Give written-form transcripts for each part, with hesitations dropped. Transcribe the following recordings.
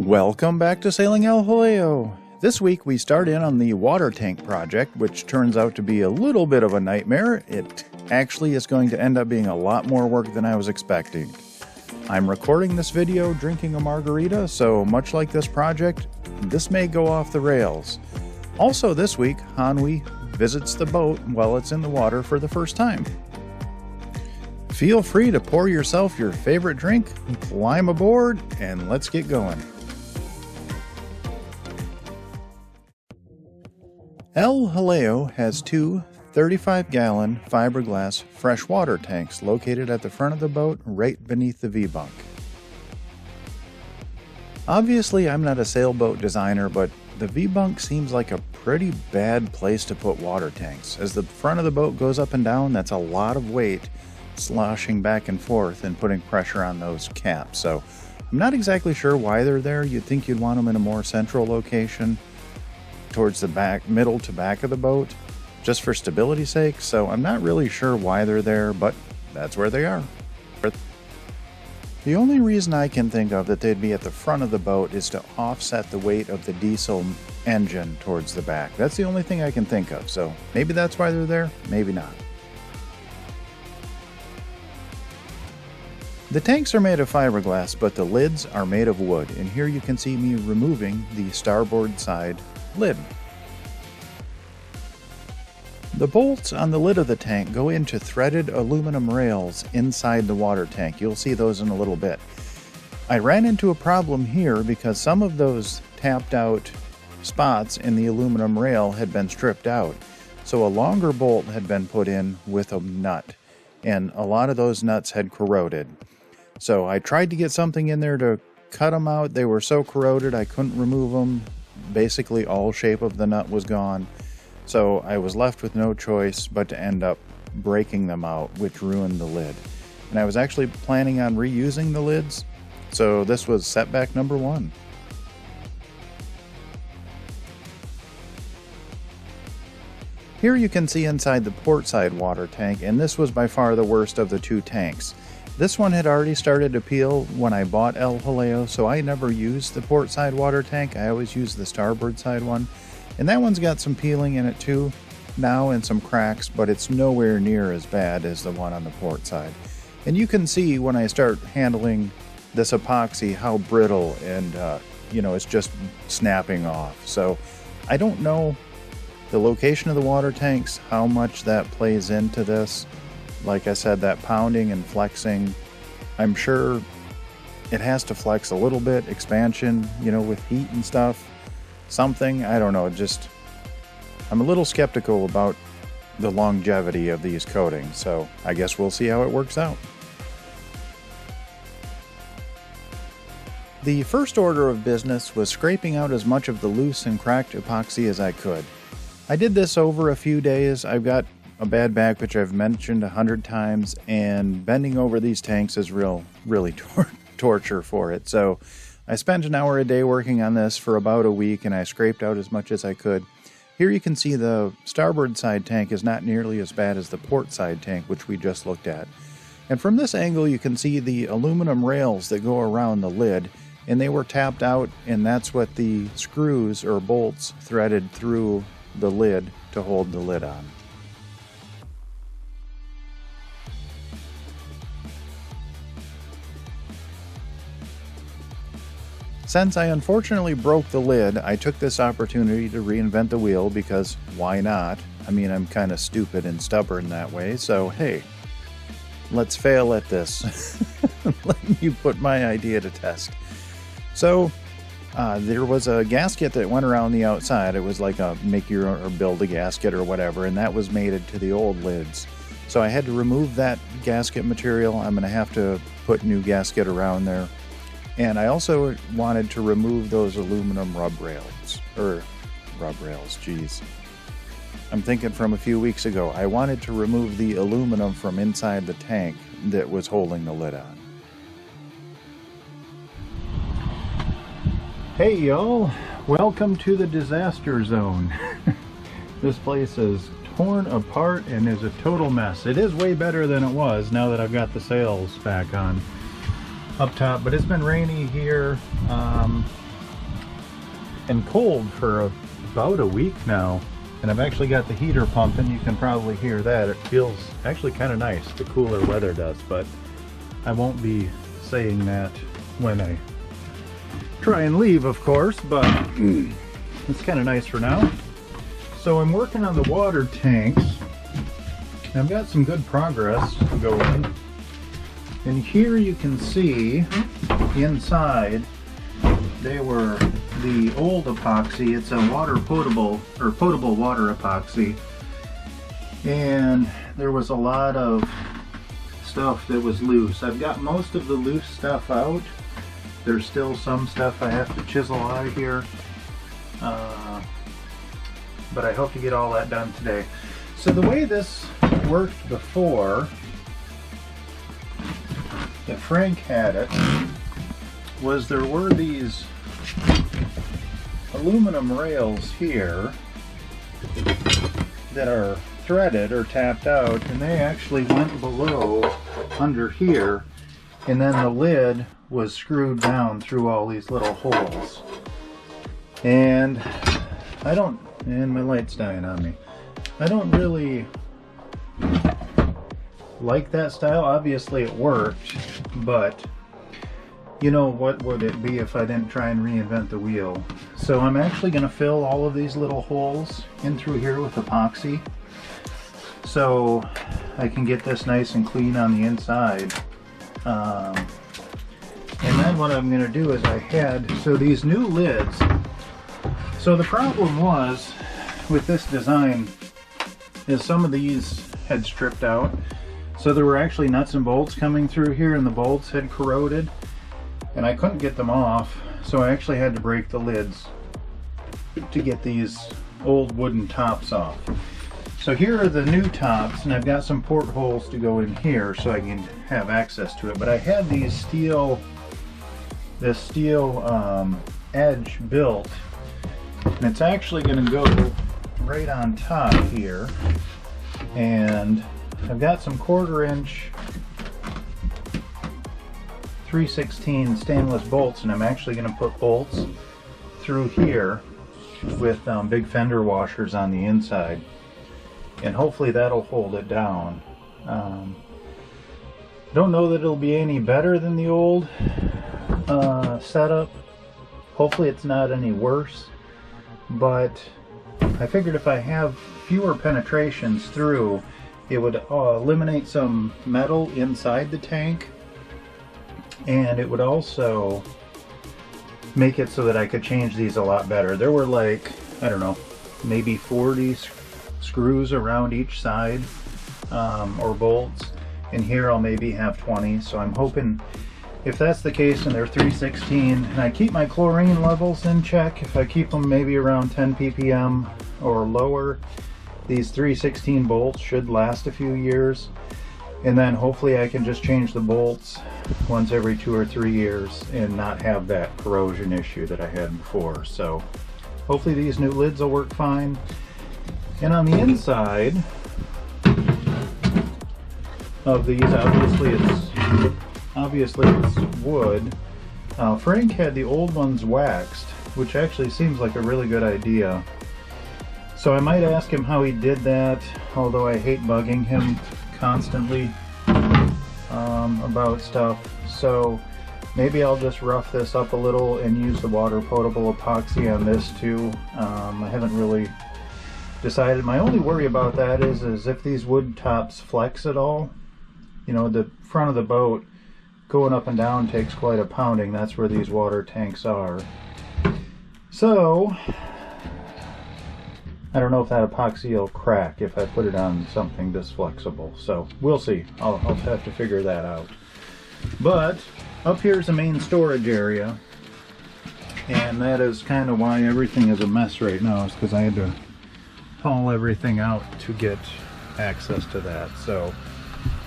Welcome back to Sailing El Jaleo. This week we start in on the water tank project, which turns out to be a little bit of a nightmare. It actually is going to end up being a lot more work than I was expecting. I'm recording this video drinking a margarita, so much like this project, this may go off the rails. Also this week, Hanwi visits the boat while it's in the water for the first time. Feel free to pour yourself your favorite drink, climb aboard, and let's get going. El Jaleo has two 35-gallon fiberglass freshwater tanks located at the front of the boat right beneath the V-bunk. Obviously, I'm not a sailboat designer, but the V-bunk seems like a pretty bad place to put water tanks. As the front of the boat goes up and down, that's a lot of weight sloshing back and forth and putting pressure on those caps. So I'm not exactly sure why they're there. You'd think you'd want them in a more central location towards the back, middle to back of the boat, just for stability's sake. So I'm not really sure why they're there, but that's where they are. The only reason I can think of that they'd be at the front of the boat is to offset the weight of the diesel engine towards the back. That's the only thing I can think of. So maybe that's why they're there, maybe not. The tanks are made of fiberglass, but the lids are made of wood, and here you can see me removing the starboard side lid. The bolts on the lid of the tank go into threaded aluminum rails inside the water tank. You'll see those in a little bit. I ran into a problem here because some of those tapped out spots in the aluminum rail had been stripped out. So a longer bolt had been put in with a nut, and a lot of those nuts had corroded. So I tried to get something in there to cut them out. They were so corroded I couldn't remove them. Basically all shape of the nut was gone. So I was left with no choice but to end up breaking them out, which ruined the lid. And I was actually planning on reusing the lids, so this was setback number one. Here you can see inside the port side water tank, and this was by far the worst of the two tanks. This one had already started to peel when I bought El Jaleo, so I never used the port side water tank. I always use the starboard side one. And that one's got some peeling in it too now and some cracks, but it's nowhere near as bad as the one on the port side. And you can see when I start handling this epoxy how brittle and it's just snapping off. So I don't know the location of the water tanks, how much that plays into this. Like I said, that pounding and flexing, I'm sure it has to flex a little bit, expansion, with heat and stuff. Something, I don't know, I'm a little skeptical about the longevity of these coatings, so I guess we'll see how it works out. The first order of business was scraping out as much of the loose and cracked epoxy as I could. I did this over a few days. I've got a bad back, which I've mentioned 100 times, and bending over these tanks is really torture for it. So I spent an hour a day working on this for about a week, and I scraped out as much as I could. Here you can see the starboard side tank is not nearly as bad as the port side tank, which we just looked at. And from this angle you can see the aluminum rails that go around the lid, and they were tapped out, and that's what the screws or bolts threaded through the lid to hold the lid on. Since I unfortunately broke the lid, I took this opportunity to reinvent the wheel because why not? I mean, I'm kind of stupid and stubborn that way, so hey, let's fail at this. Let me put my idea to test. So there was a gasket that went around the outside. It was like a make your or build a gasket or whatever, and that was mated to the old lids. So I had to remove that gasket material. I'm going to have to put new gasket around there. And I also wanted to remove those aluminum rub rails, geez. I'm thinking from a few weeks ago. I wanted to remove the aluminum from inside the tank that was holding the lid on. Hey y'all, welcome to the disaster zone. This place is torn apart and is a total mess. It is way better than it was now that I've got the sails back on up top, but it's been rainy here. and cold for about a week now. And I've actually got the heater pumping. You can probably hear that. It feels actually kind of nice. The cooler weather does, but I won't be saying that when I try and leave, of course, but it's kind of nice for now. So I'm working on the water tanks. I've got some good progress going. And here you can see inside, they were the old epoxy. It's a potable water epoxy, and there was a lot of stuff that was loose. I've got most of the loose stuff out. There's still some stuff I have to chisel out of here, but I hope to get all that done today. So the way this worked before, that Frank had it, was there were these aluminum rails here that are threaded or tapped out, and they actually went below under here, and then the lid was screwed down through all these little holes. And and my light's dying on me. I don't really like that style. Obviously it worked, but you know, what would it be if I didn't try and reinvent the wheel? So I'm actually going to fill all of these little holes in through here with epoxy, so I can get this nice and clean on the inside. And then what I'm going to do is so these new lids. So the problem was with this design is some of these had stripped out. So there were actually nuts and bolts coming through here, and the bolts had corroded, and I couldn't get them off, so I actually had to break the lids to get these old wooden tops off. So here are the new tops, and I've got some portholes to go in here so I can have access to it. But I had this steel edge built, and it's actually going to go right on top here. And I've got some 1/4 inch 3/16 stainless bolts, and I'm actually going to put bolts through here with big fender washers on the inside, and hopefully that'll hold it down. Don't know that it'll be any better than the old setup. Hopefully it's not any worse, but I figured if I have fewer penetrations through, it would eliminate some metal inside the tank, and it would also make it so that I could change these a lot better. There were like, I don't know, maybe 40 screws around each side, or bolts, and here I'll maybe have 20. So I'm hoping, if that's the case and they're 3/16, and I keep my chlorine levels in check, if I keep them maybe around 10 ppm or lower, these 3/16 bolts should last a few years. And then hopefully I can just change the bolts once every 2 or 3 years and not have that corrosion issue that I had before. So hopefully these new lids will work fine. And on the inside of these, obviously it's wood. Frank had the old ones waxed, which actually seems like a really good idea. So I might ask him how he did that, although I hate bugging him constantly about stuff. So maybe I'll just rough this up a little and use the water potable epoxy on this too. I haven't really decided. My only worry about that is if these wood tops flex at all. You know, the front of the boat going up and down takes quite a pounding. That's where these water tanks are. So I don't know if that epoxy will crack if I put it on something this flexible. So we'll see. I'll have to figure that out. But up here's the main storage area, and that is kind of why everything is a mess right now, is because I had to haul everything out to get access to that. So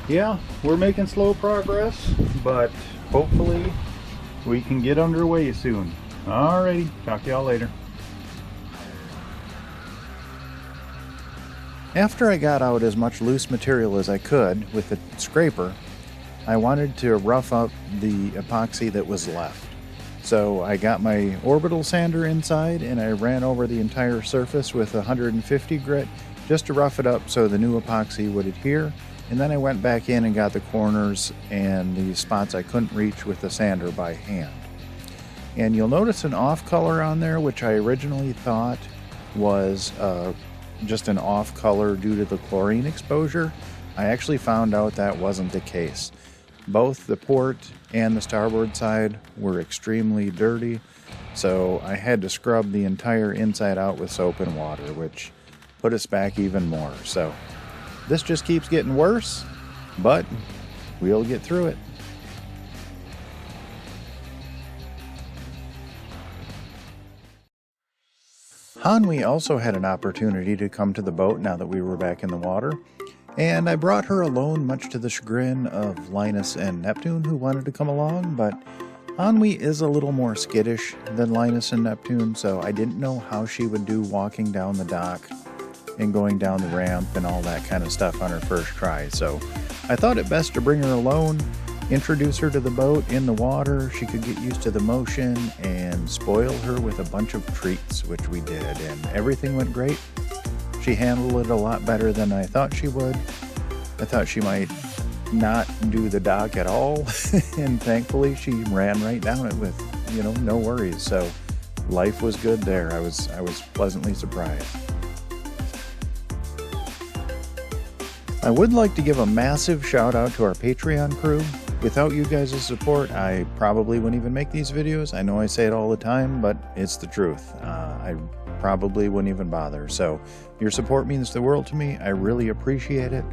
yeah, we're making slow progress, but hopefully we can get underway soon. Alrighty, talk to y'all later. After I got out as much loose material as I could with the scraper, I wanted to rough up the epoxy that was left. So I got my orbital sander inside and I ran over the entire surface with 150 grit just to rough it up so the new epoxy would adhere. And then I went back in and got the corners and the spots I couldn't reach with the sander by hand. And you'll notice an off color on there, which I originally thought was just an off color due to the chlorine exposure. I actually found out that wasn't the case. Both the port and the starboard side were extremely dirty, so I had to scrub the entire inside out with soap and water, which put us back even more. So this just keeps getting worse, but we'll get through it. Hanwi also had an opportunity to come to the boat now that we were back in the water, and I brought her alone, much to the chagrin of Linus and Neptune, who wanted to come along, but Hanwi is a little more skittish than Linus and Neptune, so I didn't know how she would do walking down the dock and going down the ramp and all that kind of stuff on her first try. So I thought it best to bring her alone, introduce her to the boat in the water, she could get used to the motion, and spoil her with a bunch of treats, which we did, and everything went great. She handled it a lot better than I thought she would. I thought she might not do the dock at all, and thankfully she ran right down it with, no worries. So life was good there. I was pleasantly surprised. I would like to give a massive shout out to our Patreon crew. Without you guys' support, I probably wouldn't even make these videos. I know I say it all the time, but it's the truth. I probably wouldn't even bother. So your support means the world to me. I really appreciate it.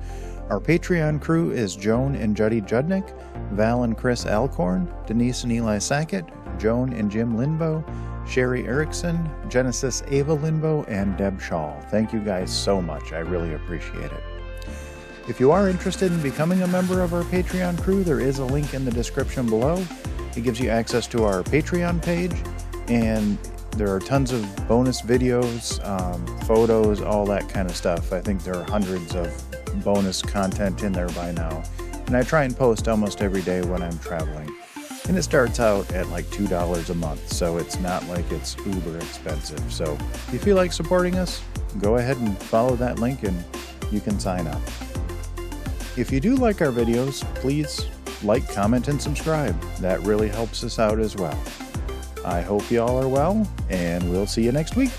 Our Patreon crew is Joan and Juddy Judnick, Val and Chris Alcorn, Denise and Eli Sackett, Joan and Jim Linbo, Sherry Erickson, Genesis Ava Linbo, and Deb Shaw. Thank you guys so much. I really appreciate it. If you are interested in becoming a member of our Patreon crew, there is a link in the description below. It gives you access to our Patreon page, and there are tons of bonus videos, photos, all that kind of stuff. I think there are hundreds of bonus content in there by now. And I try and post almost every day when I'm traveling. And it starts out at like $2 a month, so it's not like it's uber expensive. So if you feel like supporting us, go ahead and follow that link and you can sign up. If you do like our videos, please like, comment, and subscribe. That really helps us out as well. I hope you all are well, and we'll see you next week.